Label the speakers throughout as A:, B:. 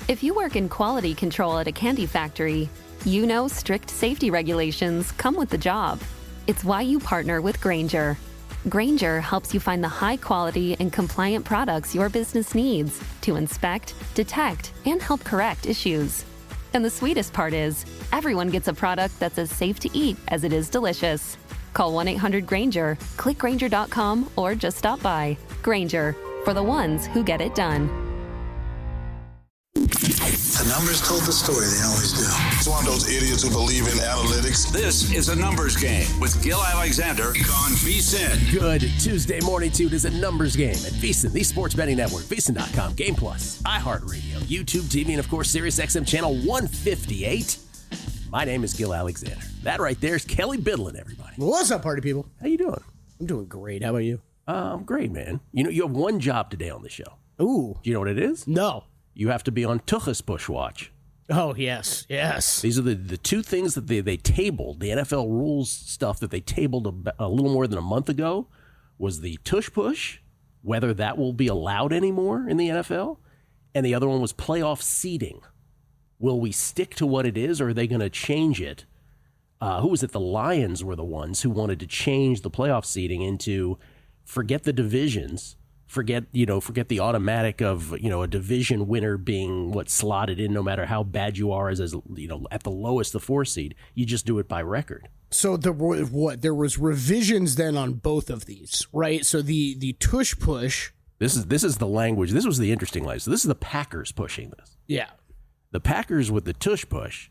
A: If you work in quality control at a candy factory, you know strict safety regulations come with the job. It's why you partner with Grainger. Grainger helps you find the high-quality and compliant products your business needs to inspect, detect, and help correct issues. And the sweetest part is, everyone gets a product that's as safe to eat as it is delicious. Call 1-800-GRAINGER, click Grainger.com, or just stop by. Grainger, for the ones who get it done.
B: The numbers told the story, they always do.
C: It's one of those idiots who believe in analytics.
D: This is a numbers game with Gill Alexander on VSiN.
E: Good Tuesday morning to it is a numbers game at VSiN, the sports betting network, VSiN.com, Game Plus, iHeartRadio, YouTube TV, and of course, SiriusXM channel 158. My name is Gill Alexander. That right there is Kelley Bydlon, everybody.
F: What's up, party people?
E: How you doing?
F: I'm doing great. How about you?
E: I'm great, man. You know, you have one job today on the show.
F: Ooh.
E: Do you know what it is?
F: No.
E: You have to be on Tuchus Push Watch.
F: Oh, yes. Yes.
E: These are the two things that they tabled, the NFL rules stuff that they tabled a little more than a month ago, was the tush push, whether that will be allowed anymore in the NFL, and the other one was playoff seeding. Will we stick to what it is, or are they going to change it? Who was it? The Lions were the ones who wanted to change the playoff seeding into forget the divisions. Forget the automatic of, a division winner being slotted in no matter how bad you are as at the lowest, the 4 seed. You just do it by record.
F: So there was revisions then on both of these, right? So the tush push.
E: This is the language. This was the interesting language. So this is the Packers pushing this.
F: Yeah.
E: The Packers with the tush push,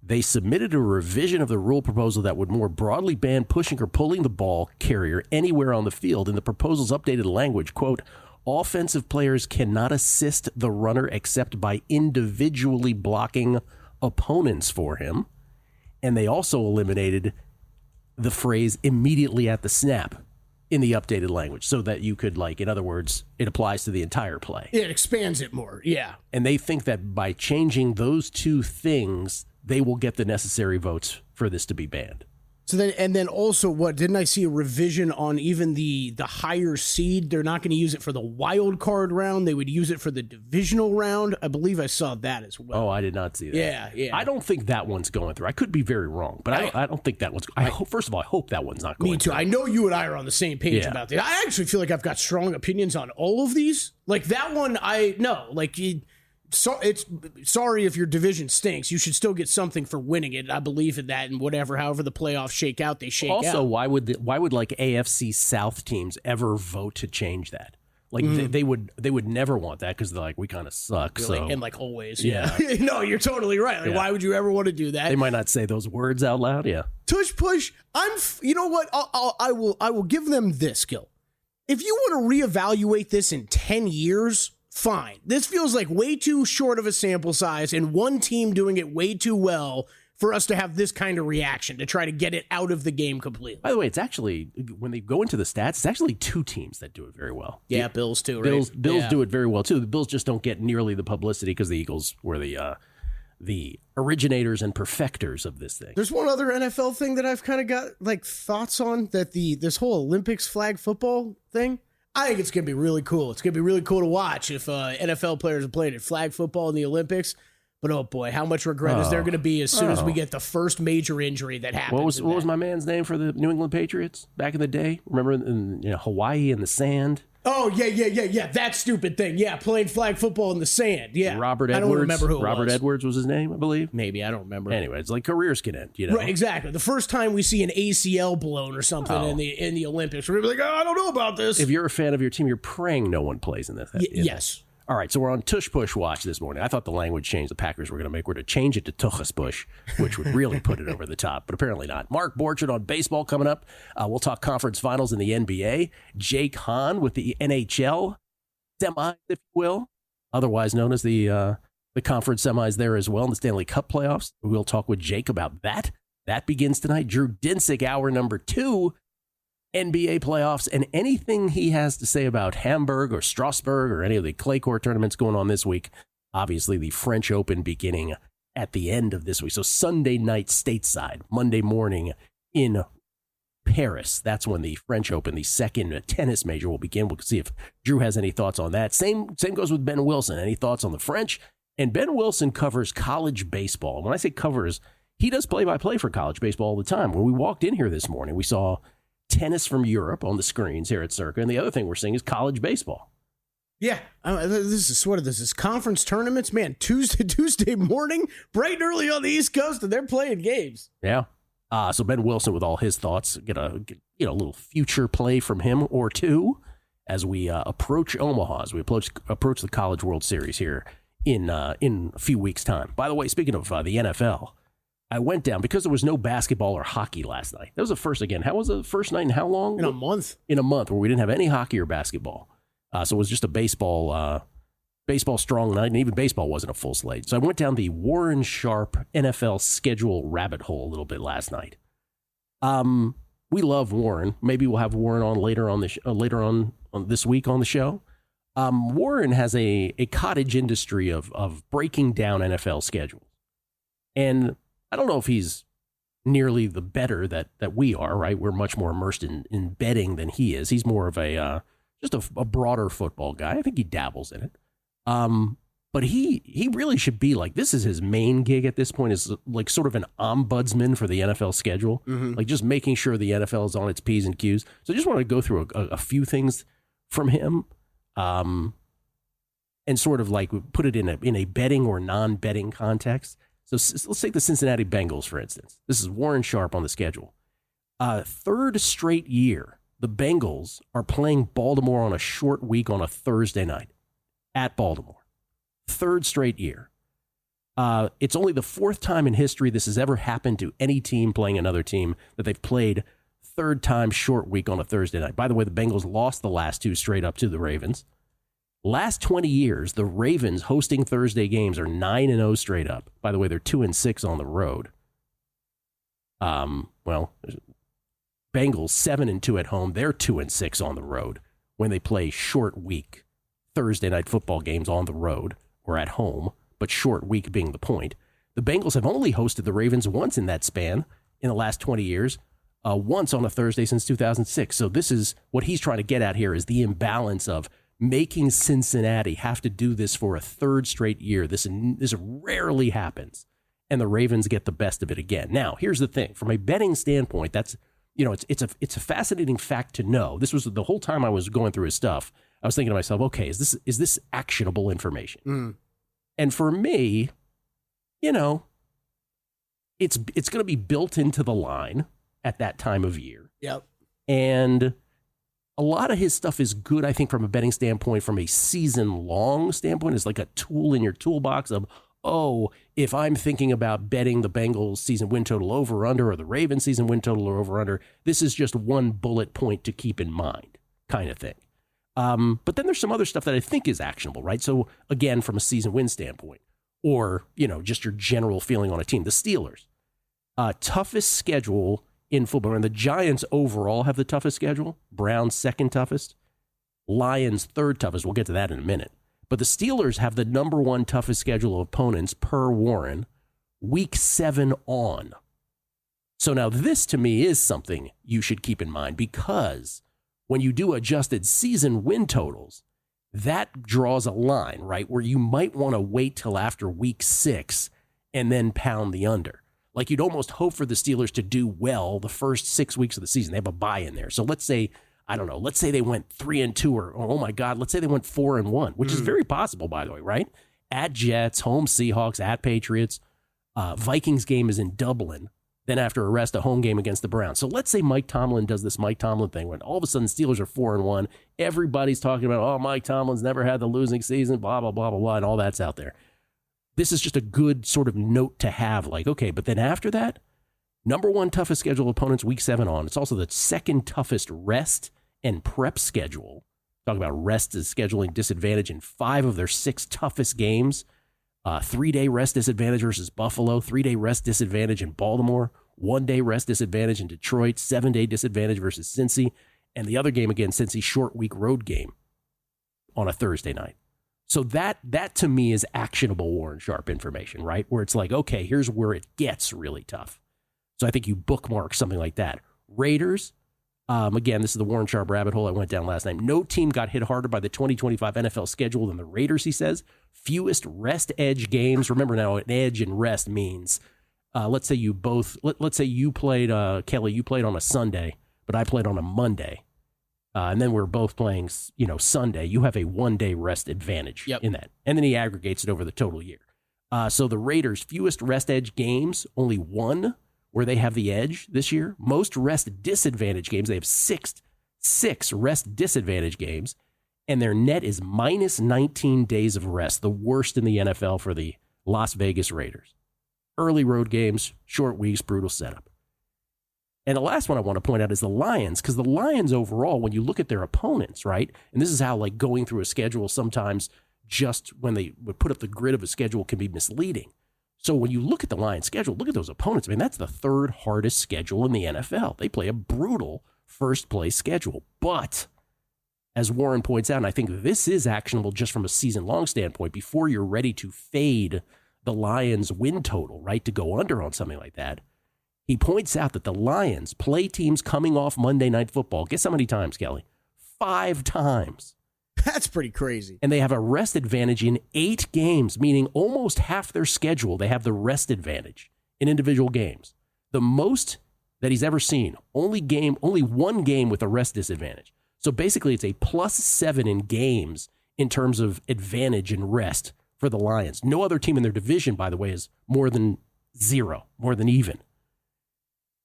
E: they submitted a revision of the rule proposal that would more broadly ban pushing or pulling the ball carrier anywhere on the field. In the proposal's updated language, quote, offensive players cannot assist the runner except by individually blocking opponents for him. And they also eliminated the phrase immediately at the snap in the updated language so that you could, in other words, it applies to the entire play.
F: It expands it more, yeah.
E: And they think that by changing those two things, they will get the necessary votes for this to be banned.
F: So then also didn't I see a revision on even the higher seed? They're not going to use it for the wild card round. They would use it for the divisional round. I believe I saw that as well.
E: Oh, I did not see that.
F: Yeah.
E: I don't think that one's going through. I could be very wrong, but I don't think that one's. First of all, I hope that one's not going.
F: Me too.
E: through.
F: I know you and I are on the same page about this. I actually feel like I've got strong opinions on all of these. Like that one, So it's sorry if your division stinks. You should still get something for winning it. I believe in that, and however the playoffs shake out, they shake out.
E: Also, why would AFC South teams ever vote to change that? They would never want that because they're like, we kind of suck.
F: Always, yeah. No, you're totally right. Why would you ever want to do that?
E: They might not say those words out loud. Yeah.
F: Tush push. You know what? I will give them this, Gill. If you want to reevaluate this in 10 years. Fine. This feels like way too short of a sample size and one team doing it way too well for us to have this kind of reaction to try to get it out of the game completely.
E: By the way, it's actually, when they go into the stats, it's actually two teams that do it very well.
F: Yeah, Bills too, right?
E: Bills do it very well too. The Bills just don't get nearly the publicity because the Eagles were the originators and perfecters of this thing.
F: There's one other NFL thing that I've kind of got thoughts on, that this whole Olympics flag football thing. I think it's going to be really cool. It's going to be really cool to watch if NFL players are playing at flag football in the Olympics. But, oh, boy, how much regret is there going to be as soon as we get the first major injury that happens?
E: What was my man's name for the New England Patriots back in the day? Remember in Hawaii in the sand?
F: Oh, yeah. That stupid thing. Yeah, playing flag football in the sand. Yeah.
E: Robert Edwards.
F: I don't remember who it was.
E: Robert Edwards was his name, I believe.
F: Maybe. I don't remember.
E: Anyway, it's like careers can end,
F: Right, exactly. The first time we see an ACL blown or something in the Olympics, we're going to be like, I don't know about this.
E: If you're a fan of your team, you're praying no one plays in this.
F: Yes.
E: All right, so we're on Tush Push Watch this morning. I thought the language change the Packers were going to make were to change it to Tuchus Push, which would really put it over the top, but apparently not. Mark Borchard on baseball coming up. We'll talk conference finals in the NBA. Jake Hahn with the NHL semis, if you will, otherwise known as the conference semis there as well in the Stanley Cup playoffs. We'll talk with Jake about that. That begins tonight. Drew Dinsick, hour number 2. NBA playoffs, and anything he has to say about Hamburg or Strasbourg or any of the clay court tournaments going on this week. Obviously, the French Open beginning at the end of this week. So Sunday night stateside, Monday morning in Paris. That's when the French Open, the second tennis major, will begin. We'll see if Drew has any thoughts on that. Same goes with Ben Wilson. Any thoughts on the French? And Ben Wilson covers college baseball. When I say covers, he does play-by-play for college baseball all the time. When we walked in here this morning, we saw tennis from Europe on the screens here at Circa, and the other thing we're seeing is college baseball.
F: Yeah, this is conference tournaments, man. Tuesday morning, bright and early on the East Coast, and they're playing games.
E: Yeah. So Ben Wilson with all his thoughts, get a little future play from him or two as we approach Omaha, as we approach the College World Series here in a few weeks' time. By the way, speaking of the NFL, I went down because there was no basketball or hockey last night. That was the first again. How was the first night and how long?
F: In a month.
E: In a month where we didn't have any hockey or basketball. So it was just a baseball strong night, and even baseball wasn't a full slate. So I went down the Warren Sharp NFL schedule rabbit hole a little bit last night. We love Warren. Maybe we'll have Warren on later on this week on the show. Warren has a cottage industry of breaking down NFL schedules, and I don't know if he's nearly the better that we are. Right, we're much more immersed in betting than he is. He's more of just a broader football guy. I think he dabbles in it. But he really should be like, this is his main gig at this point, is like sort of an ombudsman for the NFL schedule, like just making sure the NFL is on its P's and Q's. So I just want to go through a few things from him, and sort of like put it in a betting or non-betting context. So let's take the Cincinnati Bengals, for instance. This is Warren Sharp on the schedule. Third straight year, the Bengals are playing Baltimore on a short week on a Thursday night at Baltimore. Third straight year. It's only the fourth time in history this has ever happened to any team playing another team that they've played third time short week on a Thursday night. By the way, the Bengals lost the last two straight up to the Ravens. Last 20 years, the Ravens hosting Thursday games are 9-0 straight up. By the way, they're 2-6 on the road. Bengals 7-2 at home. They're 2-6 on the road when they play short week Thursday night football games on the road or at home, but short week being the point. The Bengals have only hosted the Ravens once in that span in the last 20 years, once on a Thursday since 2006. So this is what he's trying to get at here, is the imbalance of making Cincinnati have to do this for a third straight year. This rarely happens, and the Ravens get the best of it again. Now, here's the thing. From a betting standpoint, that's it's a fascinating fact to know. This was the whole time I was going through his stuff. I was thinking to myself, okay, is this actionable information? And for me, it's going to be built into the line at that time of year. Yep. And a lot of his stuff is good, I think, from a betting standpoint, from a season-long standpoint. It's like a tool in your toolbox of, if I'm thinking about betting the Bengals season win total over or under, or the Ravens season win total or over or under, this is just one bullet point to keep in mind kind of thing. But then there's some other stuff that I think is actionable, right? So again, from a season win standpoint, or, just your general feeling on a team, the Steelers, toughest schedule in football, and the Giants overall have the toughest schedule. Browns second toughest, Lions third toughest. We'll get to that in a minute. But the Steelers have the number one toughest schedule of opponents per Warren, week 7 on. So now this to me is something you should keep in mind, because when you do adjusted season win totals, that draws a line, right, where you might want to wait till after week 6 and then pound the under. Like, you'd almost hope for the Steelers to do well the first 6 weeks of the season. They have a bye in there. So let's say, let's say they went 3-2, or, oh my God, let's say they went 4-1, which is very possible, by the way, right? At Jets, home Seahawks, at Patriots, Vikings game is in Dublin. Then after a rest, a home game against the Browns. So let's say Mike Tomlin does this Mike Tomlin thing when all of a sudden Steelers are 4-1. Everybody's talking about, Mike Tomlin's never had the losing season, blah, blah, blah, blah, blah, and all that's out there. This is just a good sort of note to have, like, okay, but then after that, number one toughest schedule opponents week 7 on. It's also the second toughest rest and prep schedule. Talk about rest as scheduling disadvantage in 5 of their 6 toughest games. 3-day rest disadvantage versus Buffalo, 3-day rest disadvantage in Baltimore, 1-day rest disadvantage in Detroit, 7-day disadvantage versus Cincy, and the other game again, Cincy, short week road game on a Thursday night. So that to me is actionable Warren Sharp information, right? Where it's like, okay, here's where it gets really tough. So I think you bookmark something like that. Raiders, Again, this is the Warren Sharp rabbit hole I went down last night. No team got hit harder by the 2025 NFL schedule than the Raiders, he says. Fewest rest edge games. Remember now, an edge and rest means, let's say you played, Kelley, you played on a Sunday, but I played on a Monday. And then we're both playing, Sunday. You have a 1-day rest advantage in that. And then he aggregates it over the total year. So the Raiders, fewest rest edge games, only one where they have the edge this year. Most rest disadvantage games, they have six rest disadvantage games, and their net is minus 19 days of rest, the worst in the NFL for the Las Vegas Raiders. Early road games, short weeks, brutal setup. And the last one I want to point out is the Lions, because the Lions overall, when you look at their opponents, right, and this is how like going through a schedule sometimes just when they would put up the grid of a schedule can be misleading. So when you look at the Lions schedule, look at those opponents. I mean, that's the third hardest schedule in the NFL. They play a brutal first place schedule. But as Warren points out, and I think this is actionable just from a season long standpoint, before you're ready to fade the Lions win total, right, to go under on something like that, he points out that the Lions play teams coming off Monday Night Football. Guess how many times, Kelley? 5 times.
F: That's pretty crazy.
E: And they have a rest advantage in 8 games, meaning almost half their schedule, they have the rest advantage in individual games. The most that he's ever seen, only one game with a rest disadvantage. So basically it's a +7 in games in terms of advantage and rest for the Lions. No other team in their division, by the way, is more than 0, more than even.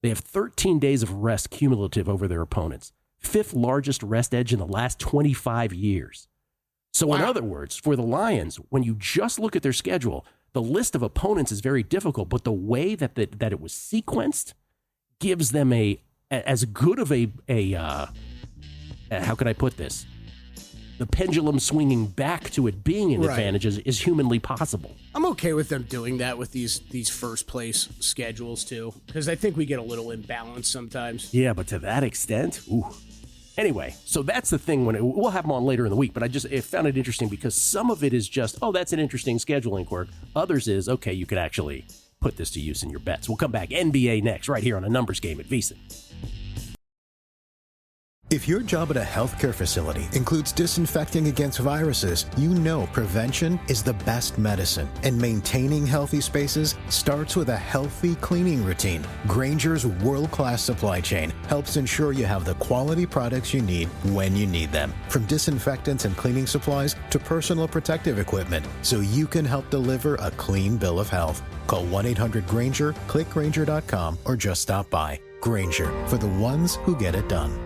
E: They have 13 days of rest cumulative over their opponents. 5th largest rest edge in the last 25 years. So in other words, for the Lions, when you just look at their schedule, the list of opponents is very difficult, but the way that it was sequenced gives them as good of a how could I put this? The pendulum swinging back to it being an advantage is humanly possible.
F: I'm okay with them doing that with these first place schedules too, because I think we get a little imbalanced sometimes.
E: Yeah, but to that extent, ooh. Anyway, so that's the thing. We'll have them on later in the week, but I found it interesting because some of it is just, oh, that's an interesting scheduling quirk. Others is, okay, you could actually put this to use in your bets. We'll come back. NBA next, right here on A Numbers Game at VSiN.
G: If your job at a healthcare facility includes disinfecting against viruses, you know prevention is the best medicine. And maintaining healthy spaces starts with a healthy cleaning routine. Grainger's world-class supply chain helps ensure you have the quality products you need when you need them. From disinfectants and cleaning supplies to personal protective equipment, so you can help deliver a clean bill of health. Call 1-800-GRAINGER, click Grainger.com, or just stop by. Grainger, for the ones who get it done.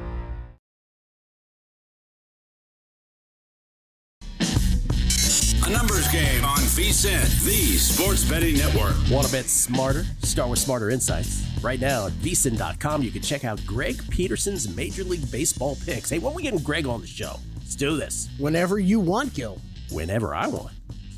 D: A Numbers Game on VSiN, the Sports Betting Network.
E: Want to bet smarter? Start with smarter insights. Right now at VSiN.com, you can check out Greg Peterson's Major League Baseball picks. Hey, when are we getting Greg on the show? Let's do this.
F: Whenever you want, Gill.
E: Whenever I want.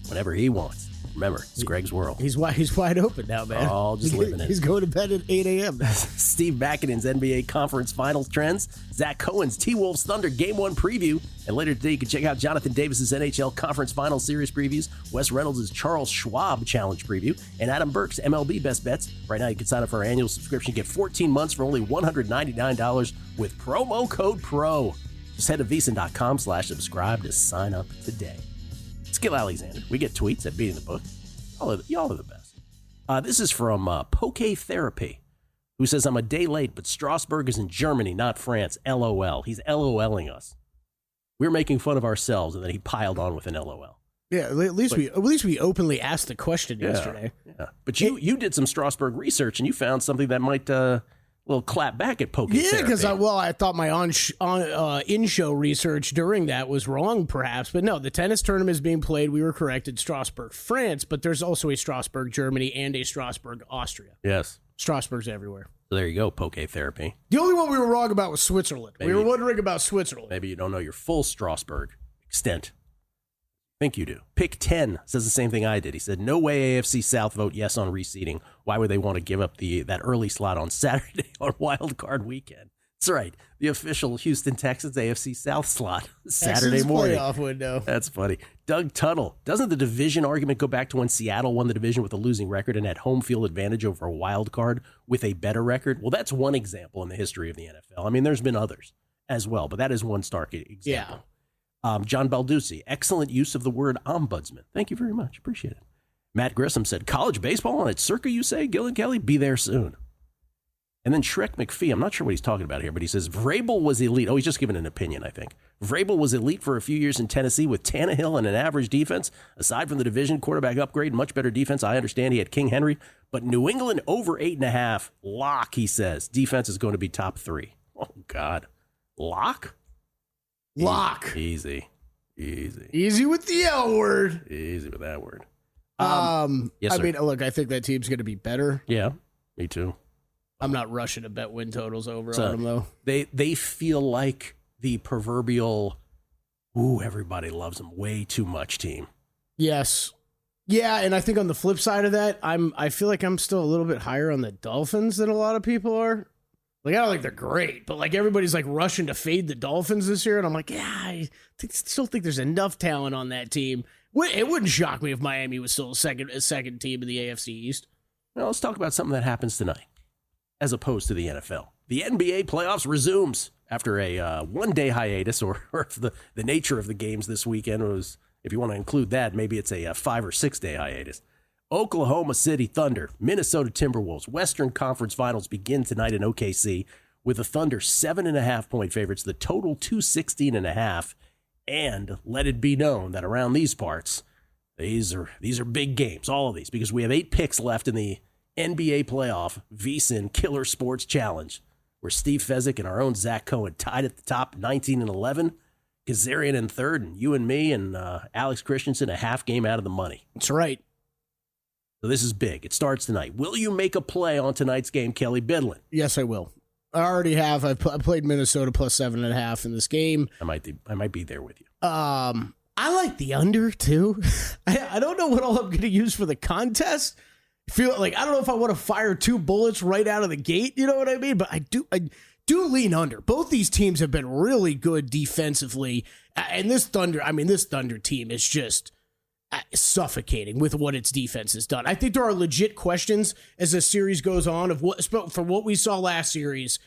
E: Whenever he wants. Remember, it's Greg's world.
F: He's wide open now, man.
E: Oh, just living it.
F: He's going to bed at 8 a.m.
E: Steve Makinen's NBA Conference Finals trends, Zach Cohen's T-Wolves Thunder Game 1 preview, and later today you can check out Jonathan Davis's NHL Conference Finals Series previews, Wes Reynolds' Charles Schwab Challenge preview, and Adam Burke's MLB Best Bets. Right now you can sign up for our annual subscription, get 14 months for only $199 with promo code PRO. Just head to VSiN.com/subscribe to sign up today. Gill Alexander. We get tweets at Beating the Book. Y'all are the best. This is from Poke Therapy, who says, I'm a day late, but Strasbourg is in Germany, not France. LOL. He's LOLing us. We're making fun of ourselves, and then he piled on with an LOL.
F: Yeah, at least we openly asked the question yesterday.
E: Yeah. But you did some Strasbourg research, and you found something that might little clap back at Poke Therapy.
F: Yeah, because I thought my in-show research during that was wrong, perhaps. But no, the tennis tournament is being played. We were correct at Strasbourg, France, but there's also a Strasbourg, Germany, and a Strasbourg, Austria.
E: Yes.
F: Strasbourg's everywhere.
E: So there you go, Poke Therapy.
F: The only one we were wrong about was Switzerland. We were wondering about Switzerland.
E: Maybe you don't know your full Strasbourg extent. I think you do. Pick 10 says the same thing I did. He said, no way AFC South vote yes on reseeding. Why would they want to give up that early slot on Saturday on Wild Card Weekend? That's right. The official Houston Texans AFC South slot Saturday
F: Texans
E: morning.
F: Playoff window.
E: That's funny. Doug Tuttle. Doesn't the division argument go back to when Seattle won the division with a losing record and had home field advantage over a wild card with a better record? Well, that's one example in the history of the NFL. I mean, there's been others as well, but that is one stark example. Yeah. John Balducci. Excellent use of the word ombudsman. Thank you very much. Appreciate it. Matt Grissom said, college baseball on its circa, you say? Gill and Kelley, be there soon. And then Shrek McPhee, I'm not sure what he's talking about here, but he says, Vrabel was elite. Oh, he's just giving an opinion, I think. Vrabel was elite for a few years in Tennessee with Tannehill and an average defense. Aside from the division quarterback upgrade, much better defense. I understand he had King Henry. But New England over 8.5. Lock, he says. Defense is going to be top 3. Oh, God. Lock?
F: Lock.
E: Easy.
F: Easy with the L word.
E: Easy with that word.
F: Yes, sir. I mean, look, I think that team's going to be better.
E: Yeah, me too.
F: I'm not rushing to bet win totals over on them, though.
E: They feel like the proverbial, everybody loves them way too much team.
F: Yes. Yeah, and I think on the flip side of that, I feel like I'm still a little bit higher on the Dolphins than a lot of people are. Like, I don't think they're great, but like everybody's like rushing to fade the Dolphins this year, and I'm like, yeah, I still think there's enough talent on that team. It wouldn't shock me if Miami was still a second team in the AFC East.
E: Now, let's talk about something that happens tonight, as opposed to the NFL. The NBA playoffs resumes after a one-day hiatus, or if the nature of the games this weekend was, if you want to include that, maybe it's a 5 or 6 day hiatus. Oklahoma City Thunder, Minnesota Timberwolves, Western Conference Finals begin tonight in OKC with the Thunder 7.5-point favorites, the total 216.5. And let it be known that around these parts, these are big games, all of these, because we have 8 picks left in the NBA playoff VSiN Killer Sports Challenge, where Steve Fezzik and our own Zach Cohen tied at the top, 19-11. Kazarian in third, and you and me and Alex Christensen a half game out of the money.
F: That's right.
E: So this is big. It starts tonight. Will you make a play on tonight's game, Kelley Bydlon?
F: Yes, I will. I already have. I played Minnesota plus 7.5 in this game.
E: I might be there with you.
F: I like the under too. I don't know what all I'm going to use for the contest. I feel like I don't know if I want to fire 2 bullets right out of the gate. You know what I mean? But I do lean under. Both these teams have been really good defensively, and this Thunder team is just suffocating with what its defense has done. I think there are legit questions as the series goes on of from what we saw last series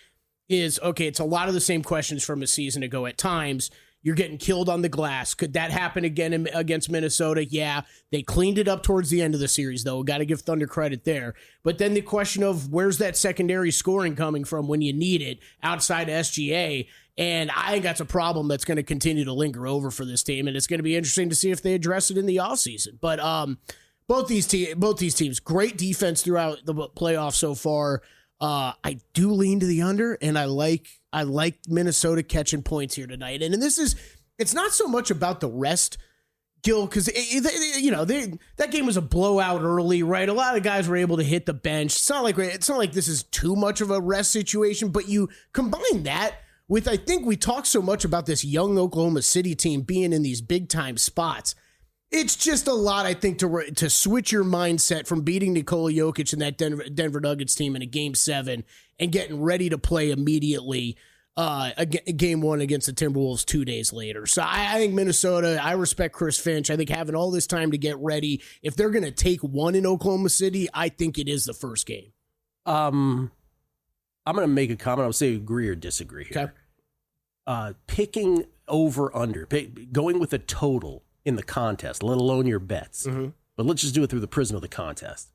F: is, okay, it's a lot of the same questions from a season ago at times. You're getting killed on the glass. Could that happen again against Minnesota? Yeah. They cleaned it up towards the end of the series, though. Got to give Thunder credit there. But then the question of where's that secondary scoring coming from when you need it outside of SGA? And I think that's a problem that's going to continue to linger over for this team, and it's going to be interesting to see if they address it in the offseason. But both these teams, great defense throughout the playoffs so far. I do lean to the under, and I like Minnesota catching points here tonight. And it's not so much about the rest, Gill, because that game was a blowout early, right? A lot of guys were able to hit the bench. It's not like this is too much of a rest situation, but you combine that with, I think we talk so much about this young Oklahoma City team being in these big time spots. It's just a lot, I think, to switch your mindset from beating Nikola Jokic and that Denver Nuggets team in a Game 7 and getting ready to play immediately Game 1 against the Timberwolves 2 days later. So I think Minnesota, I respect Chris Finch. I think having all this time to get ready, if they're going to take one in Oklahoma City, I think it is the first game.
E: I'm going to make a comment. I'll say agree or disagree here. Okay. Picking over under, going with a total in the contest, let alone your bets. Mm-hmm. But let's just do it through the prism of the contest.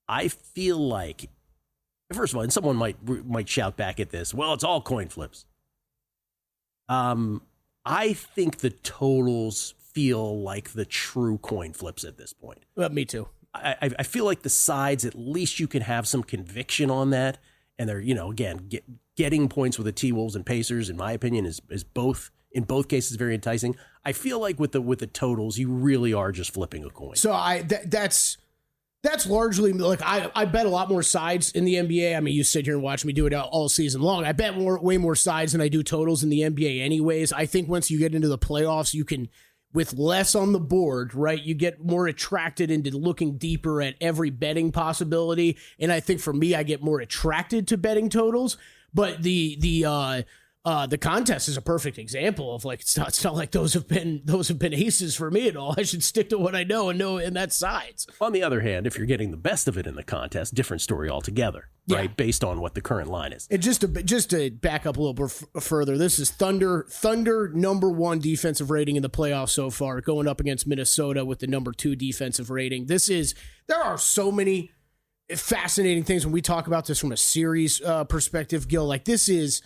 E: I feel like, first of all, and someone might shout back at this, well, it's all coin flips. I think the totals feel like the true coin flips at this point.
F: Me too.
E: I feel like the sides, at least you can have some conviction on that. And they're, again, getting points with the T-Wolves and Pacers, in my opinion, is both, in both cases, very enticing. I feel like with the totals, you really are just flipping a coin.
F: So that's largely, like, I bet a lot more sides in the NBA. I mean, you sit here and watch me do it all season long. I bet way more sides than I do totals in the NBA anyways. I think once you get into the playoffs, you can, with less on the board, right, you get more attracted into looking deeper at every betting possibility. And I think for me, I get more attracted to betting totals. But the contest is a perfect example of like it's not like those have been aces for me at all. I should stick to what I know and that's sides.
E: On the other hand, if you're getting the best of it in the contest, different story altogether, right? Based on what the current line is.
F: And just to back up a little bit further, this is Thunder #1 defensive rating in the playoffs so far, going up against Minnesota with the #2 defensive rating. There are so many fascinating things when we talk about this from a series perspective, Gill. Like this is.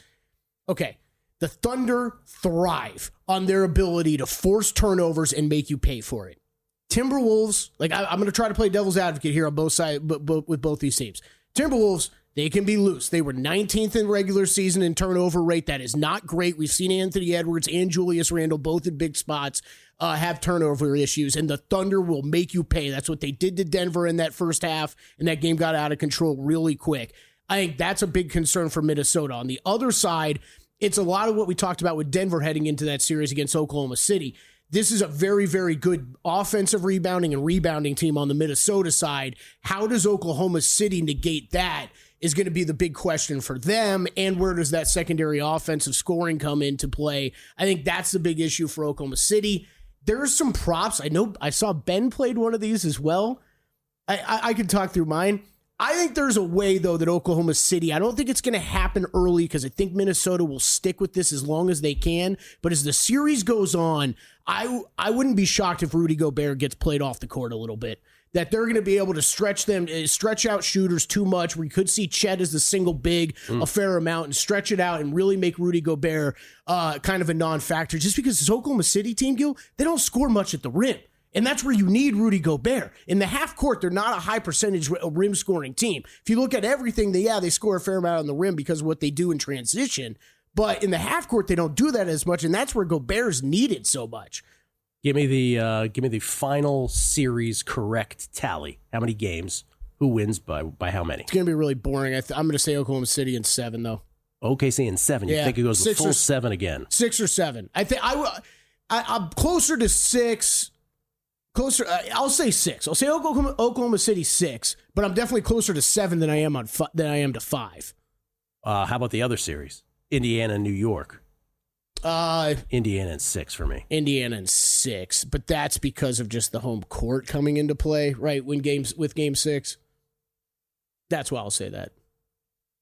F: Okay, the Thunder thrive on their ability to force turnovers and make you pay for it. Timberwolves, like I'm going to try to play devil's advocate here on both sides, with both these teams. Timberwolves, they can be loose. They were 19th in regular season in turnover rate. That is not great. We've seen Anthony Edwards and Julius Randle, both in big spots, have turnover issues, and the Thunder will make you pay. That's what they did to Denver in that first half, and that game got out of control really quick. I think that's a big concern for Minnesota. On the other side, it's a lot of what we talked about with Denver heading into that series against Oklahoma City. This is a very, very good offensive rebounding team on the Minnesota side. How does Oklahoma City negate that is going to be the big question for them, and where does that secondary offensive scoring come into play? I think that's the big issue for Oklahoma City. There's some props. I know I saw Ben played one of these as well. I can talk through mine. I think there's a way, though, that Oklahoma City, I don't think it's going to happen early because I think Minnesota will stick with this as long as they can. But as the series goes on, I wouldn't be shocked if Rudy Gobert gets played off the court a little bit. That they're going to be able to stretch out shooters too much. We could see Chet as the single big a fair amount and stretch it out and really make Rudy Gobert kind of a non-factor. Just because this Oklahoma City team, Gil, they don't score much at the rim. And that's where you need Rudy Gobert. In the half court, they're not a high percentage rim scoring team. If you look at everything, they score a fair amount on the rim because of what they do in transition. But in the half court, they don't do that as much, and that's where Gobert's needed so much.
E: Give me the final series correct tally. How many games? Who wins by how many?
F: It's going to be really boring. I'm going to say Oklahoma City in 7, though.
E: OKC in 7. You think it goes the full 7 again?
F: 6 or 7. I think I'm closer to 6. I'll say 6. I'll say Oklahoma City 6, but I'm definitely closer to 7 than I am to 5.
E: How about the other series? Indiana and New York. Indiana and 6 for me.
F: Indiana and 6, but that's because of just the home court coming into play, right? With game 6. That's why I'll say that.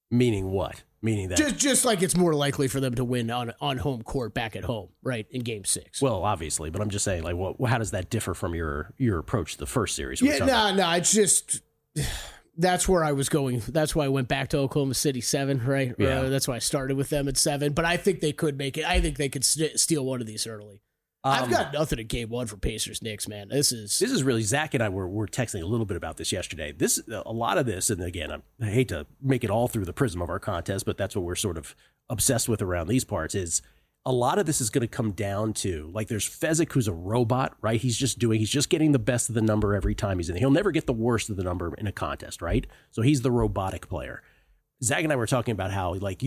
E: Meaning what? Meaning that
F: just like it's more likely for them to win on home court back at home, right, in game 6.
E: Well, obviously, but I'm just saying, like, how does that differ from your approach to the first series?
F: No, it's just that's where I was going. That's why I went back to Oklahoma City 7, right?
E: Yeah.
F: That's why I started with them at 7. But I think they could make it. I think they could steal one of these early. I've got nothing in game 1 for Pacers Knicks, man. This is
E: really, Zach and I were texting a little bit about this yesterday. A lot of this, and again, I hate to make it all through the prism of our contest, but that's what we're sort of obsessed with around these parts, is a lot of this is going to come down to, like, there's Fezzik, who's a robot, right? He's just getting the best of the number every time he's in. He'll never get the worst of the number in a contest, right? So he's the robotic player. Zach and I were talking about how, like,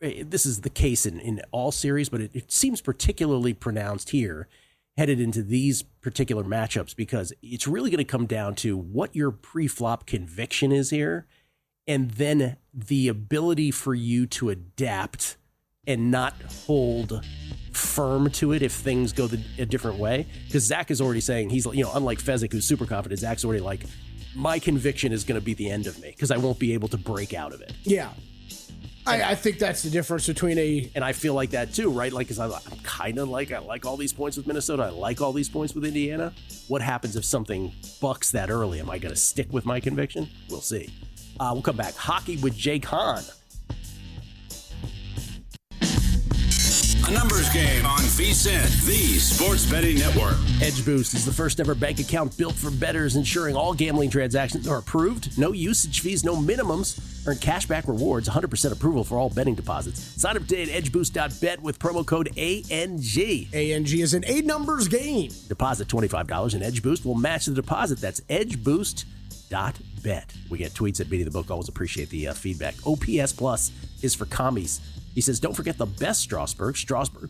E: this is the case in all series, but it seems particularly pronounced here headed into these particular matchups, because it's really going to come down to what your pre-flop conviction is here, and then the ability for you to adapt and not hold firm to it if things go a different way. Because Zach is already saying, he's, unlike Fezzik, who's super confident, Zach's already like, my conviction is going to be the end of me because I won't be able to break out of it.
F: Yeah. I think that's the difference between
E: and I feel like that too, right? Like, because I'm kind of like, I like all these points with Minnesota. I like all these points with Indiana. What happens if something bucks that early? Am I going to stick with my conviction? We'll see. We'll come back. Hockey with Jake Hahn.
D: A numbers game on VSiN, the Sports Betting Network.
E: Edge Boost is the first ever bank account built for bettors, ensuring all gambling transactions are approved. No usage fees, no minimums. Earn cashback rewards, 100% approval for all betting deposits. Sign up today at edgeboost.bet with promo code ANG.
F: ANG is an 8-numbers game.
E: Deposit $25 and Edge Boost will match the deposit. That's edgeboost.bet. We get tweets at Beating the Book. Always appreciate the feedback. OPS Plus is for commies. He says, don't forget the best Strasburg,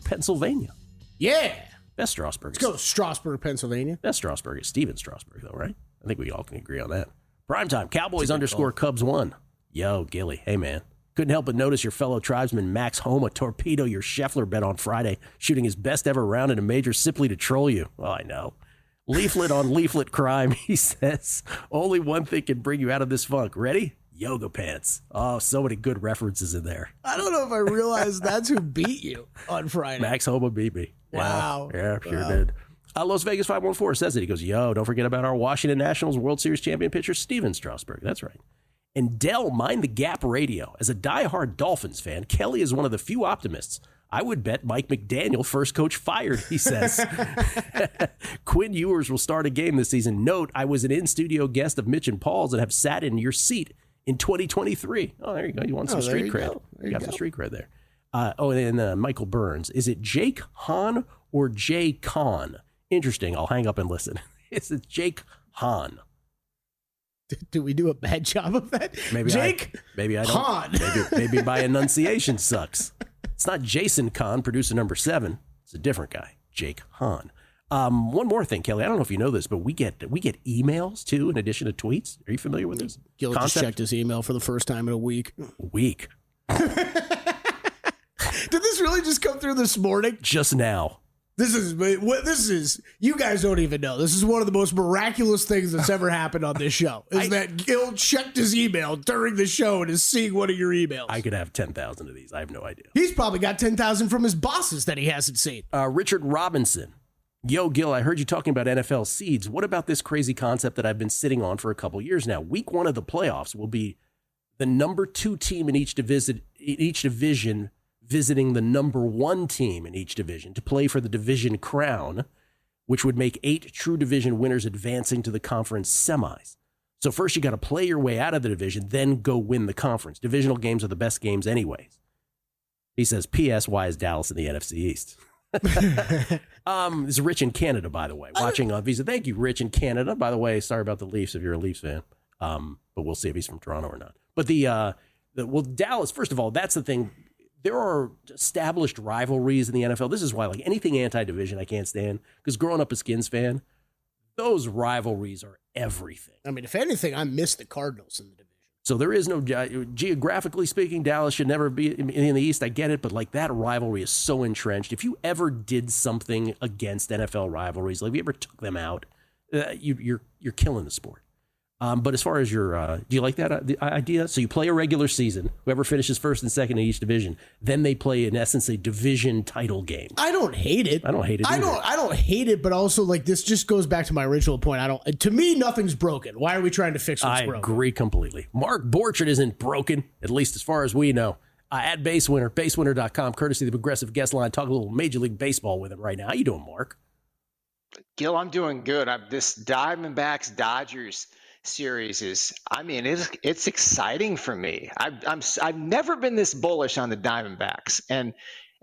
E: Pennsylvania.
F: Yeah.
E: Best Strasburg.
F: Let's go Strasburg, Pennsylvania.
E: Best Strasburg is Steven Strasburg, though, right? I think we all can agree on that. Primetime, Cowboys _Cubs 1. Yo, Gilly. Hey, man. Couldn't help but notice your fellow tribesman Max Homa torpedo your Scheffler bet on Friday, shooting his best ever round in a major simply to troll you. Oh, I know. Leaflet on leaflet crime, he says. Only one thing can bring you out of this funk. Ready? Yoga pants. Oh, so many good references in there.
F: I don't know if I realized that's who beat you on Friday.
E: Max Homa beat me.
F: Wow.
E: Yeah, sure did. Las Vegas 514 says it. He goes, yo, don't forget about our Washington Nationals World Series champion pitcher, Steven Strasburg. That's right. And Dell, mind the gap radio. As a diehard Dolphins fan, Kelley is one of the few optimists. I would bet Mike McDaniel, first coach fired, he says. Quinn Ewers will start a game this season. Note, I was an in-studio guest of Mitch and Paul's and have sat in your seat in 2023. Oh, there you go. You want some street cred. You got some street cred there. And Michael Burns. Is it Jake Hahn or Jake Hahn? Interesting. I'll hang up and listen. It's Jake Hahn.
F: Do we do a bad job of that?
E: Maybe maybe I don't.
F: Hahn.
E: Maybe my enunciation sucks. It's not Jason Kahn, producer number 7. It's a different guy, Jake Hahn. One more thing, Kelley. I don't know if you know this, but we get emails too, in addition to tweets. Are you familiar with this?
F: Gill just checked his email for the first time in a week. Did this really just come through this morning?
E: Just now.
F: This is, you guys don't even know. This is one of the most miraculous things that's ever happened on this show, is that Gill checked his email during the show and is seeing one of your emails.
E: I could have 10,000 of these. I have no idea.
F: He's probably got 10,000 from his bosses that he hasn't seen.
E: Richard Robinson. Yo, Gill, I heard you talking about NFL seeds. What about this crazy concept that I've been sitting on for a couple years now? Week 1 of the playoffs will be the number 2 team in each division visiting the number 1 team in each division to play for the division crown, which would make 8 true division winners advancing to the conference semis. So first you got to play your way out of the division, then go win the conference. Divisional games are the best games anyways. He says, P.S. Why is Dallas in the NFC East? This is Rich in Canada, by the way, watching on Visa. Thank you, Rich in Canada. By the way, sorry about the Leafs if you're a Leafs fan, but we'll see if he's from Toronto or not. But Dallas, first of all, that's the thing. There are established rivalries in the NFL. This is why, like, anything anti-division I can't stand, because growing up a Skins fan, those rivalries are everything.
F: I mean, if anything, I miss the Cardinals in the division.
E: So there is no, geographically speaking, Dallas should never be in the East. I get it, but like that rivalry is so entrenched. If you ever did something against NFL rivalries, like if you ever took them out, you're killing the sport. But as far as your, do you like that the idea? So you play a regular season, whoever finishes first and second in each division, then they play in essence a division title game.
F: I don't hate it.
E: I don't hate it either.
F: I don't hate it, but also like this just goes back to my original point. To me, nothing's broken. Why are we trying to fix what's broken? I
E: agree completely. Mark Borchard isn't broken, at least as far as we know. At BaseWinner, BaseWinner.com, courtesy of the Progressive Guest Line. Talk a little Major League Baseball with him right now. How you doing, Mark?
H: Gill, I'm doing good. This Diamondbacks Dodgers series is, I mean, it's exciting for me. I've never been this bullish on the Diamondbacks, and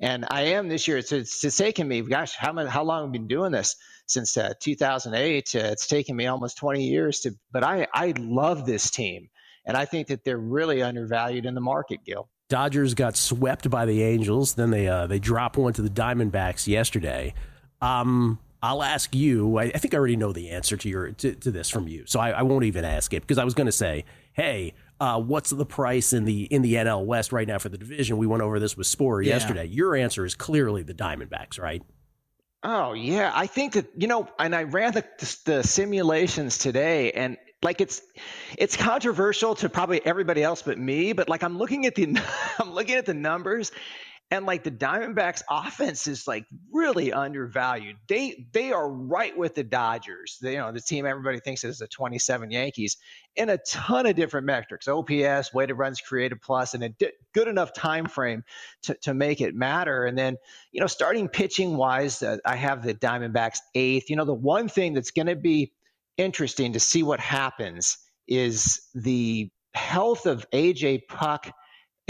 H: I am this year. It's taken me, gosh, how long have I been doing this? Since 2008. It's taken me almost 20 years but I love this team, and I think that they're really undervalued in the market, Gill.
E: Dodgers got swept by the Angels, then they dropped one to the Diamondbacks yesterday. I'll ask you. I think I already know the answer to this from you, so I won't even ask it, because I was going to say, hey, what's the price in the NL West right now for the division? We went over this with Sporer yesterday. Your answer is clearly the Diamondbacks, right?
H: Oh yeah, I think that, and I ran the simulations today, and like it's controversial to probably everybody else but me, but like I'm looking at the numbers. And like the Diamondbacks offense is like really undervalued. They are right with the Dodgers. The team everybody thinks is the 27 Yankees in a ton of different metrics: OPS, weighted runs created plus, and a good enough time frame to make it matter. And then, starting pitching wise, I have the Diamondbacks 8th. The one thing that's going to be interesting to see what happens is the health of AJ Puck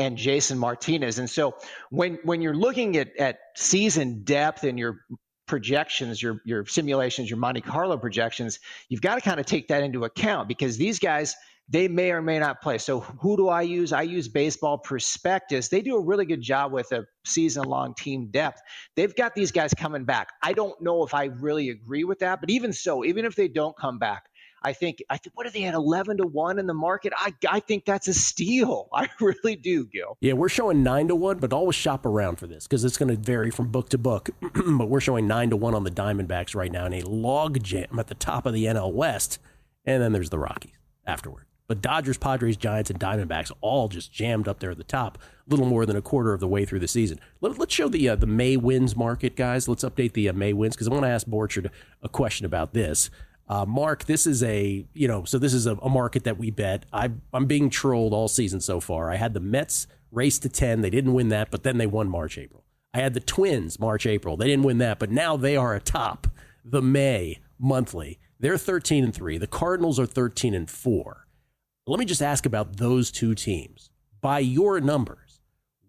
H: and Jason Martinez. And so when you're looking at season depth and your projections, your simulations, your Monte Carlo projections, you've got to kind of take that into account, because these guys, they may or may not play. So who do I use? I use Baseball Prospectus. They do a really good job with a season-long team depth. They've got these guys coming back. I don't know if I really agree with that, but even so, even if they don't come back, I think what are they at 11-1 in the market? I think that's a steal. I really do, Gill.
E: Yeah, we're showing 9-1, but always shop around for this because it's going to vary from book to book. But we're showing 9-1 on the Diamondbacks right now in a log jam at the top of the NL West, and then there's the Rockies afterward. But Dodgers, Padres, Giants, and Diamondbacks all just jammed up there at the top, a little more than a quarter of the way through the season. Let's show the May wins market, guys. Let's update the May wins because I want to ask Borchard a question about this. Mark, this is a market that we bet. I'm being trolled all season so far. I had the Mets race to 10. They didn't win that, but then they won March, April. I had the Twins March, April. They didn't win that, but now they are atop the May monthly. They're 13-3. The Cardinals are 13-4. Let me just ask about those two teams. By your numbers,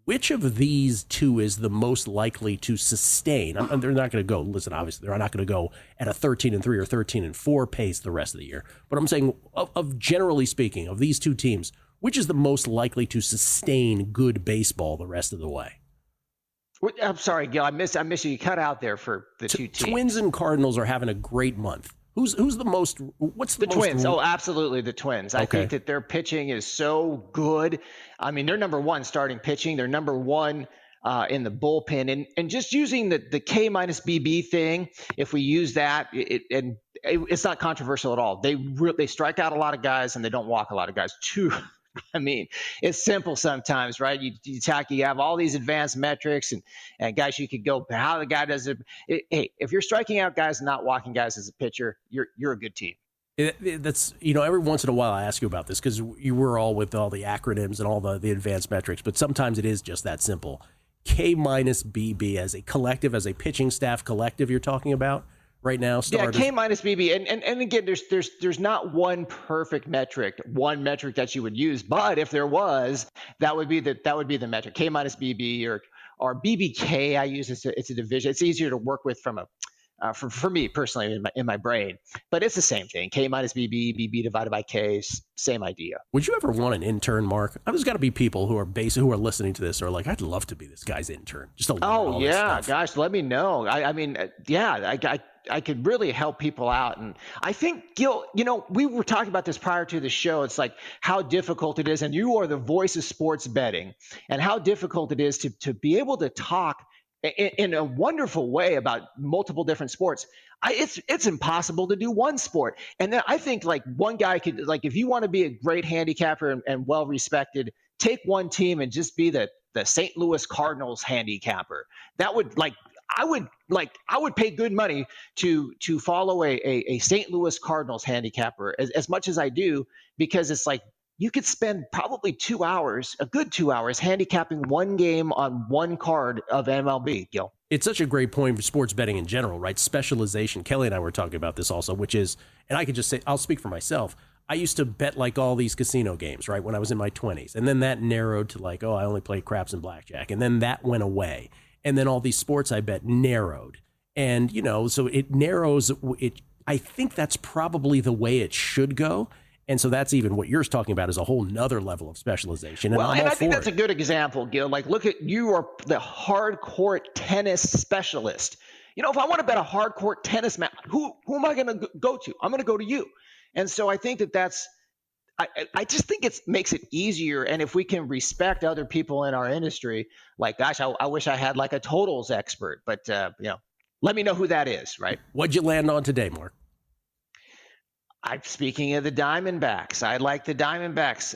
E: which of these two is the most likely to sustain? They're not going to go, listen, obviously, they're not going to go at a 13-3 or 13-4 pace the rest of the year. But I'm saying, of generally speaking, of these two teams, which is the most likely to sustain good baseball the rest of the way?
H: I'm sorry, Gil. I missed you. You cut out there for the two teams.
E: Twins and Cardinals are having a great month. Who's the most? What's the most?
H: Twins? Oh, absolutely, the Twins. I think that their pitching is so good. I mean, they're number one starting pitching. They're number one in the bullpen, and just using the K minus BB thing. If we use that, it's not controversial at all. They strike out a lot of guys and they don't walk a lot of guys. I mean, it's simple sometimes, right? You have all these advanced metrics and guys, you could go how the guy does it. Hey, if you're striking out guys and not walking guys as a pitcher, you're a good team.
E: That's, every once in a while I ask you about this because you were all with all the acronyms and all the advanced metrics, but sometimes it is just that simple. K minus BB as a collective, as a pitching staff collective you're talking about right now.
H: Starters. Yeah, K minus BB. And again, there's not one perfect metric, one metric that you would use, but if there was, that would be the metric. K minus BB or BBK I use. It's a division. It's easier to work with from for me personally in my brain, but it's the same thing. K minus BB, BB divided by K, same idea.
E: Would you ever want an intern, Mark? There's got to be people who are listening to this are like, I'd love to be this guy's intern. Just to learn all this stuff.
H: Gosh, let me know. I could really help people out. And I think, Gil, we were talking about this prior to the show. It's like how difficult it is. And you are the voice of sports betting and how difficult it is to be able to talk in a wonderful way about multiple different sports. It's impossible to do one sport. And then I think like one guy could, like, if you want to be a great handicapper and well respected, take one team and just be the St. Louis Cardinals handicapper. That would I would pay good money to follow a St. Louis Cardinals handicapper as much as I do, because it's like you could spend probably 2 hours, a good 2 hours, handicapping one game on one card of MLB, Gil.
E: It's such a great point for sports betting in general, right? Specialization. Kelley and I were talking about this also, which is, and I could just say, I'll speak for myself. I used to bet like all these casino games, right, when I was in my 20s. And then that narrowed to like, I only play craps and blackjack. And then that went away. And then all these sports I bet narrowed. And, so it narrows. I think that's probably the way it should go. And so that's even what you're talking about is a whole nother level of specialization. And I think
H: that's a good example, Gil. Like, look at, you are the hardcore tennis specialist. If I want to bet a hardcore tennis match, who am I going to go to? I'm going to go to you. And so I think I just think it makes it easier. And if we can respect other people in our industry, like, gosh, I wish I had like a totals expert, but let me know who that is, right?
E: What'd you land on today, Mark?
H: Speaking of the Diamondbacks, I like the Diamondbacks.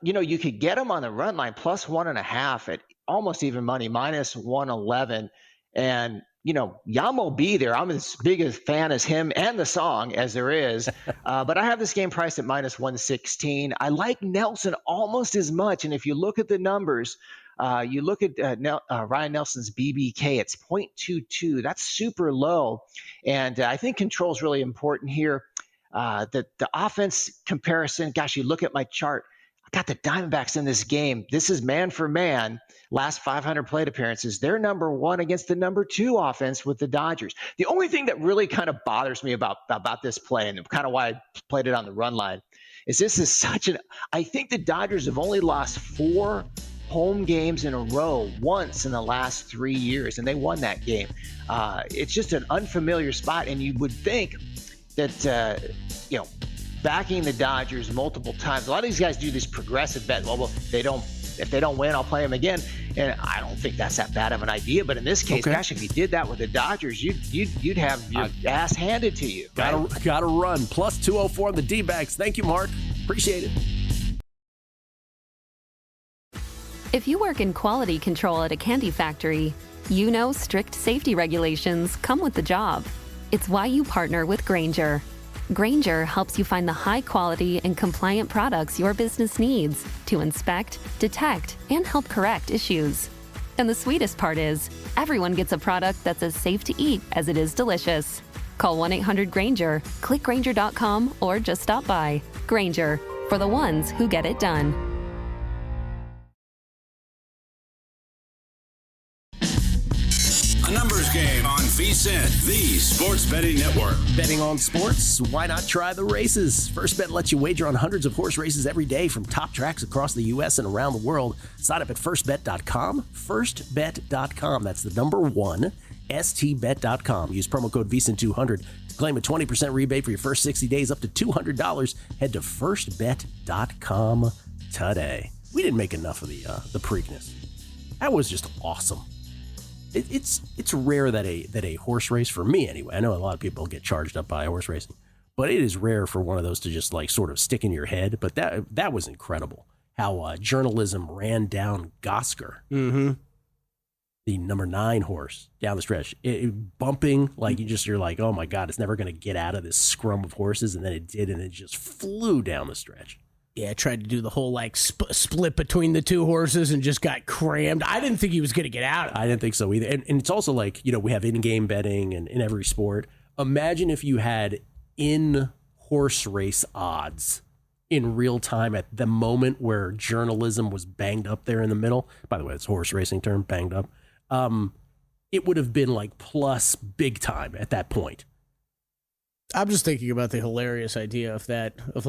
H: You could get them on the run line plus 1.5 at almost even money, minus 111. And, Yamo be there. I'm as big a fan as him and the song as there is. But I have this game priced at minus 116. I like Nelson almost as much. And if you look at the numbers, you look at Ryan Nelson's BBK, it's 0.22. That's super low. And I think control is really important here. The offense comparison, gosh, you look at my chart, I got the Diamondbacks in this game. This is man for man, last 500 plate appearances. They're number one against the number 2 offense with the Dodgers. The only thing that really kind of bothers me about this play, and kind of why I played it on the run line, is this is I think the Dodgers have only lost 4 home games in a row once in the last 3 years, and they won that game. It's just an unfamiliar spot, and you would think that backing the Dodgers multiple times. A lot of these guys do this progressive bet. Well, if they don't win, I'll play them again. And I don't think that's that bad of an idea. But in this case, gosh, if you did that with the Dodgers, you'd have your ass handed to you.
E: Gotta run. Plus 204 on the D-backs. Thank you, Mark. Appreciate it.
A: If you work in quality control at a candy factory, you know strict safety regulations come with the job. It's why you partner with Grainger. Grainger helps you find the high quality and compliant products your business needs to inspect, detect, and help correct issues. And the sweetest part is, everyone gets a product that's as safe to eat as it is delicious. Call 1-800-GRAINGER, click Grainger.com, or just stop by. Grainger, for the ones who get it done.
D: A numbers game on VSiN, the Sports Betting Network.
E: Betting on sports? Why not try the races? First Bet lets you wager on hundreds of horse races every day from top tracks across the U.S. and around the world. Sign up at firstbet.com. Firstbet.com. That's the number one, stbet.com. Use promo code VSiN200 to claim a 20% rebate for your first 60 days up to $200. Head to firstbet.com today. We didn't make enough of the Preakness. That was just awesome. It's rare that a horse race, for me anyway, I know a lot of people get charged up by horse racing, but it is rare for one of those to just like sort of stick in your head. But that was incredible how journalism ran down Gosker, the number 9 horse, down the stretch, bumping like you're like, oh my God, it's never going to get out of this scrum of horses, and then it did, and it just flew down the stretch.
F: Yeah, I tried to do the whole like split between the two horses and just got crammed. I didn't think he was going to get out of it.
E: I didn't think so either. And it's also like, we have in-game betting and in every sport. Imagine if you had in-horse race odds in real time at the moment where journalism was banged up there in the middle. By the way, it's a horse racing term, banged up. It would have been like plus big time at that point.
F: I'm just thinking about the hilarious idea of that, of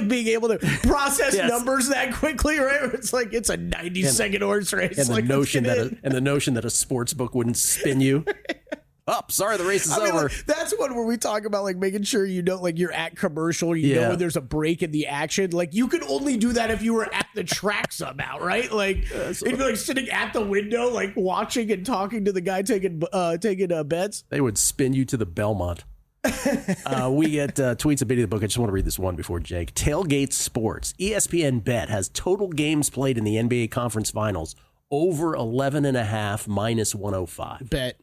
F: being able to process numbers that quickly, right? It's like it's a 90-second horse race,
E: and the notion that a sports book wouldn't spin you. Sorry, the race is over.
F: Like, that's one where we talk about like making sure like you're at commercial, you know when there's a break in the action. Like you could only do that if you were at the track somehow, right? Like it'd be like sitting at the window, like watching and talking to the guy taking bets.
E: They would spin you to the Belmont. We get tweets of Biddy the Book. I just want to read this one before Jake. Tailgate Sports. ESPN Bet has total games played in the NBA Conference Finals over 11.5 minus 105.
F: Bet.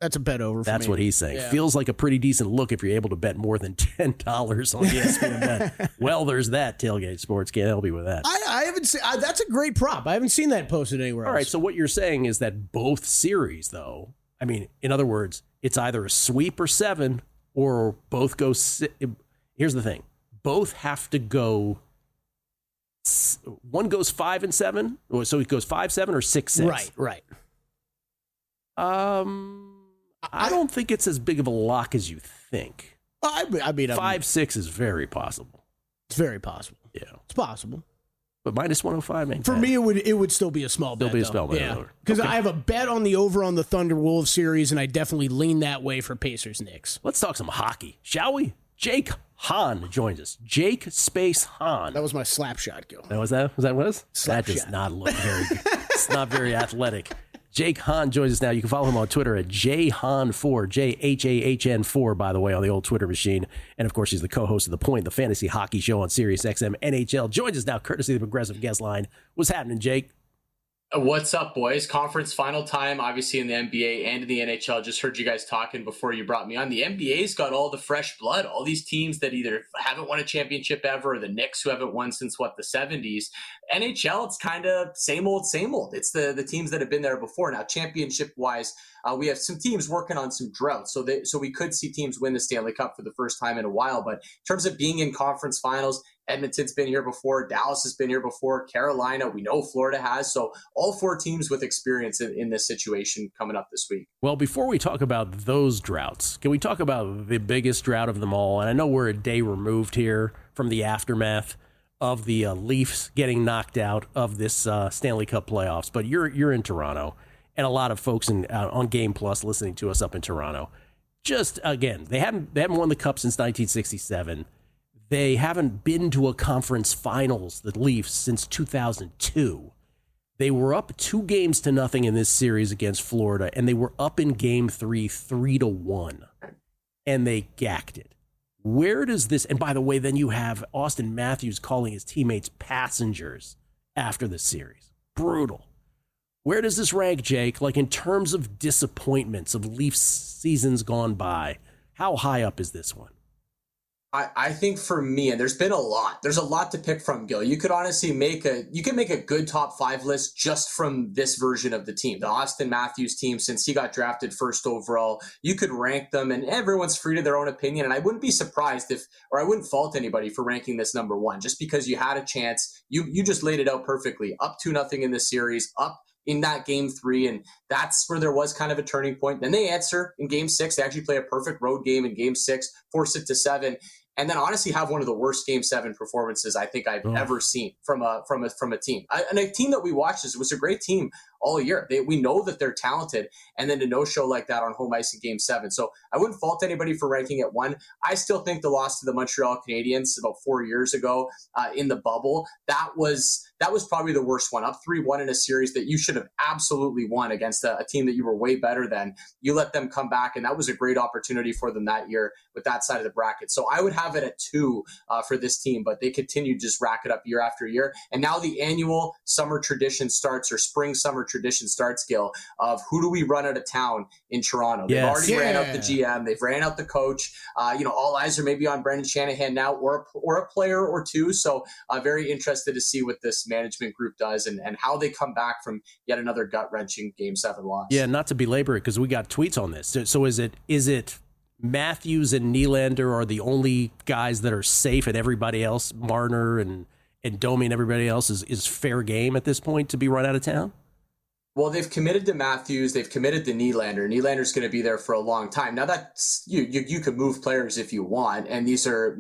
F: That's a bet over for
E: That's
F: me.
E: what he's saying.
F: Yeah.
E: Feels like a pretty decent look if you're able to bet more than $10 on ESPN Bet. Well, there's that. Tailgate Sports can't help you with that.
F: I haven't seen. That's a great prop. I haven't seen that posted anywhere else.
E: All right, so what you're saying is that both series, though, I mean, in other words, it's either a sweep or 7, or both go. Here's the thing: both have to go. One goes 5 and 7, so it goes 5-7 or 6-6.
F: Right.
E: I don't think it's as big of a lock as you think.
F: I mean,
E: 5-6 is very possible.
F: It's very possible.
E: Yeah,
F: it's possible.
E: But minus 105, man.
F: For me, it would still be a small bet.
E: Still be a small bet.
F: Yeah, because I have a bet on the over on the Thunder Wolves series, and I definitely lean that way for Pacers Knicks.
E: Let's talk some hockey, shall we? Jake Hahn joins us. Jake Space Hahn.
F: That was my slap shot, Gill.
E: Was that what it was?
F: Slap
E: that does
F: shot.
E: not look very good. It's not very athletic. Jake Hahn joins us now. You can follow him on Twitter at jhahn4, JHAHN4, by the way, on the old Twitter machine. And, of course, he's the co-host of The Point, the fantasy hockey show on SiriusXM NHL. Joins us now, courtesy of the Progressive Guest Line. What's happening, Jake?
I: What's up, boys? Conference final time, obviously in the NBA and in the NHL. Just heard you guys talking before you brought me on. The NBA's got all the fresh blood, all these teams that either haven't won a championship ever, or the Knicks who haven't won since, the 70s. NHL, it's kind of same old. It's the teams that have been there before. Now, championship-wise, we have some teams working on some drought. So we could see teams win the Stanley Cup for the first time in a while. But in terms of being in conference finals, Edmonton's been here before. Dallas has been here before. Carolina, we know Florida has. So all 4 teams with experience in this situation coming up this week.
E: Well, before we talk about those droughts, can we talk about the biggest drought of them all? And I know we're a day removed here from the aftermath of the Leafs getting knocked out of this Stanley Cup playoffs. But you're in Toronto, and a lot of folks on Game Plus listening to us up in Toronto. just, again, they haven't won the Cup since 1967. They haven't been to a conference finals, the Leafs, since 2002. They were up 2-0 in this series against Florida, and they were up in Game 3, 3-1, and they gacked it. Where does this, and by the way, then you have Austin Matthews calling his teammates passengers after the series. Brutal. Where does this rank, Jake? Like in terms of disappointments of Leafs seasons gone by, how high up is this one?
I: I think for me, and there's a lot to pick from, Gill. You could honestly make a good top 5 list just from this version of the team, the Austin Matthews team, since he got drafted first overall. You could rank them, and everyone's free to their own opinion. And I wouldn't be surprised I wouldn't fault anybody for ranking this number 1, just because you had a chance. You just laid it out perfectly. Up 2-0 in the series, up in that Game 3, and that's where there was kind of a turning point. Then they answer in Game 6. They actually play a perfect road game in Game 6, force it to 7. And then honestly have one of the worst Game 7 performances I think I've ever seen from a team. And a team that we watched was a great team all year. We know that they're talented, and then to no-show like that on home ice in Game 7. So I wouldn't fault anybody for ranking it 1. I still think the loss to the Montreal Canadiens about 4 years ago in the bubble, that was probably the worst one. Up 3-1 in a series that you should have absolutely won against a team that you were way better than. You let them come back, and that was a great opportunity for them that year with that side of the bracket. So I would have it at 2 for this team, but they continue to just rack it up year after year. And now the annual summer tradition starts, or spring-summer tradition starts, Gill, of who do we run out of town in Toronto? They've already ran out the GM. They've ran out the coach. All eyes are maybe on Brendan Shanahan now, or a player or two. So very interested to see what this management group does and how they come back from yet another gut-wrenching Game 7 loss. Yeah,
E: not to belabor it, because we got tweets on this. So is it Matthews and Nylander are the only guys that are safe, and everybody else, Marner and Domi and everybody else is fair game at this point to be run out of town?
I: Well, they've committed to Matthews. They've committed to Nylander. Nylander's going to be there for a long time. Now that's you can move players if you want, and these are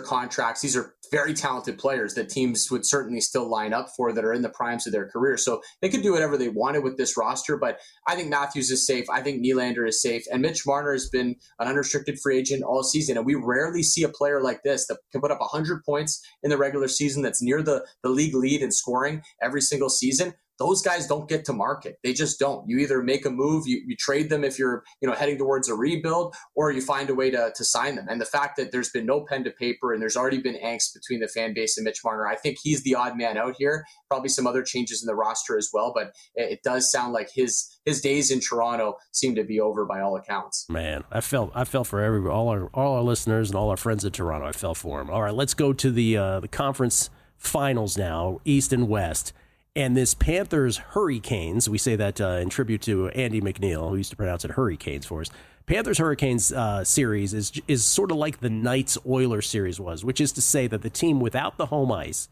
I: contracts. These are very talented players that teams would certainly still line up for, that are in the primes of their career. So they could do whatever they wanted with this roster. But I think Matthews is safe. I think Nylander is safe, and Mitch Marner has been an unrestricted free agent all season. And we rarely see a player like this that can put up 100 points in the regular season, that's near the league lead in scoring every single season. Those guys don't get to market. They just don't. You either make a move, you trade them if you're heading towards a rebuild, or you find a way to sign them. And the fact that there's been no pen to paper and there's already been angst between the fan base and Mitch Marner, I think he's the odd man out here. Probably some other changes in the roster as well, but it does sound like his days in Toronto seem to be over by all accounts.
E: Man, I felt for everybody, all our listeners and all our friends in Toronto. I felt for them. All right, let's go to the conference finals now, East and West. And this Panthers-Hurricanes, we say that in tribute to Andy McNeil, who used to pronounce it Hurricanes for us. Panthers-Hurricanes series is sort of like the Knights-Oilers series was, which is to say that the team without the home ice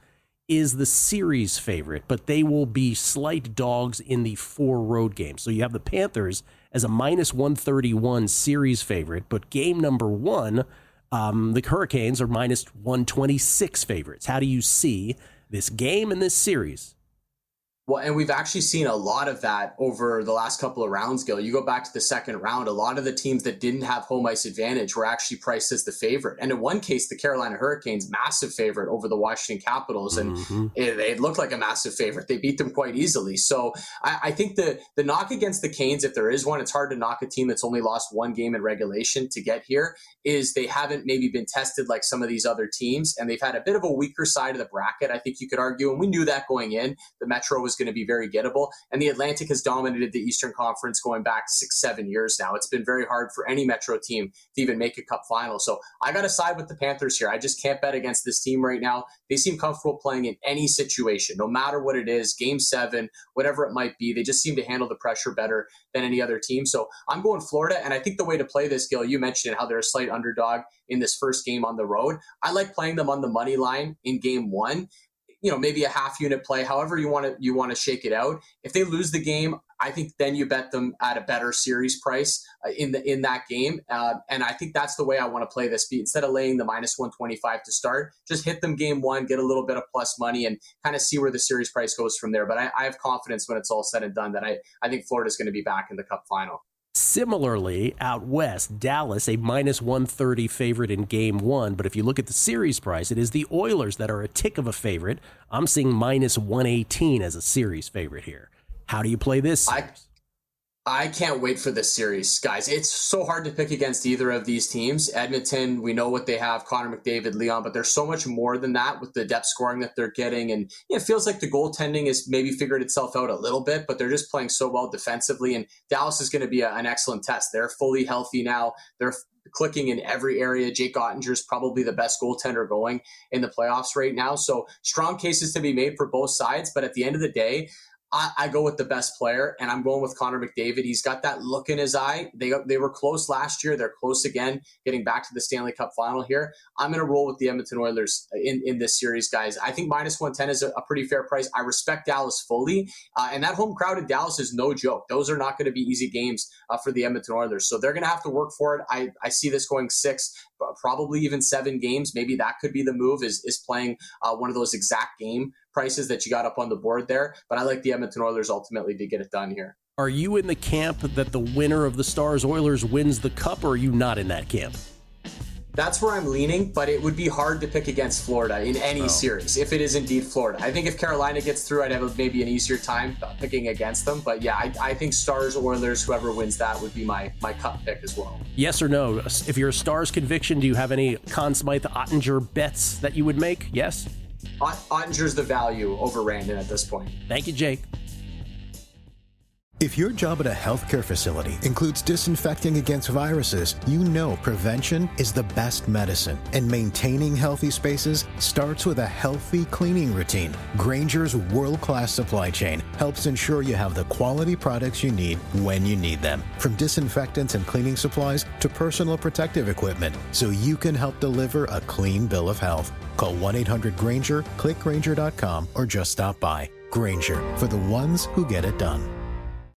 E: is the series favorite, but they will be slight dogs in the 4 road games. So you have the Panthers as a -131 series favorite, but game number 1, the Hurricanes are -126 favorites. How do you see this game and this series?
I: Well, and we've actually seen a lot of that over the last couple of rounds, Gill. You go back to the second round, a lot of the teams that didn't have home ice advantage were actually priced as the favorite. And in one case, the Carolina Hurricanes, massive favorite over the Washington Capitals. And it looked like a massive favorite. They beat them quite easily. So I think the knock against the Canes, if there is one, it's hard to knock a team that's only lost 1 game in regulation to get here, is they haven't maybe been tested like some of these other teams. And they've had a bit of a weaker side of the bracket, I think you could argue. And we knew that going in. The Metro was going to be very gettable. And the Atlantic has dominated the Eastern Conference going back 6-7 years now. It's been very hard for any Metro team to even make a cup final. So I got to side with the Panthers here. I just can't bet against this team right now. They seem comfortable playing in any situation, no matter what it is, Game 7, whatever it might be. They just seem to handle the pressure better than any other team. So I'm going Florida. And I think the way to play this, Gill, you mentioned how they're a slight underdog in this first game on the road. I like playing them on the money line in Game 1. Maybe a half unit play, however you want to shake it out. If they lose the game, I think then you bet them at a better series price in that game. And I think that's the way I want to play this. Instead of laying the -125 to start, just hit them Game 1, get a little bit of plus money, and kind of see where the series price goes from there. But I have confidence when it's all said and done that I think Florida's going to be back in the Cup final.
E: Similarly, out west, Dallas, a minus 130 favorite in game one. But if you look at the series price, it is the Oilers that are a tick of a favorite. I'm seeing minus 118 as a series favorite here. How do you play this series?
I: I can't wait for this series, guys. It's so hard to pick against either of these teams. Edmonton, we know what they have, Connor McDavid, Leon, but there's so much more than that with the depth scoring that they're getting. And it feels like the goaltending has maybe figured itself out a little bit, but they're just playing so well defensively. And Dallas is going to be an excellent test. They're fully healthy now. They're clicking in every area. Jake Ottinger's probably the best goaltender going in the playoffs right now. So strong cases to be made for both sides. But at the end of the day, I go with the best player, and I'm going with Connor McDavid. He's got that look in his eye. They were close last year. They're close again, getting back to the Stanley Cup final here. I'm going to roll with the Edmonton Oilers in this series, guys. I think minus 110 is a pretty fair price. I respect Dallas fully, and that home crowd in Dallas is no joke. Those are not going to be easy games for the Edmonton Oilers, so they're going to have to work for it. I see this going 6, probably even 7 games. Maybe that could be the move, is playing one of those exact game prices that you got up on the board there. But I like the Edmonton Oilers ultimately to get it done here.
E: Are you in the camp that the winner of the Stars-Oilers wins the Cup, or are you not in that camp?
I: That's where I'm leaning, but it would be hard to pick against Florida in any series if it is indeed Florida. I think if Carolina gets through, I'd have maybe an easier time picking against them. But yeah, I think Stars, Oilers, whoever wins that would be my Cup pick as well.
E: Yes or no? If you're a Stars conviction, do you have any Conn Smythe Ottinger bets that you would make? Yes?
I: Ottinger's the value over Randon at this point.
E: Thank you, Jake.
G: If your job at a healthcare facility includes disinfecting against viruses, you know prevention is the best medicine. And maintaining healthy spaces starts with a healthy cleaning routine. Grainger's world-class supply chain helps ensure you have the quality products you need when you need them. From disinfectants and cleaning supplies to personal protective equipment, so you can help deliver a clean bill of health. Call 1-800-GRAINGER, click Grainger.com, or just stop by. Grainger, for the ones who get it done.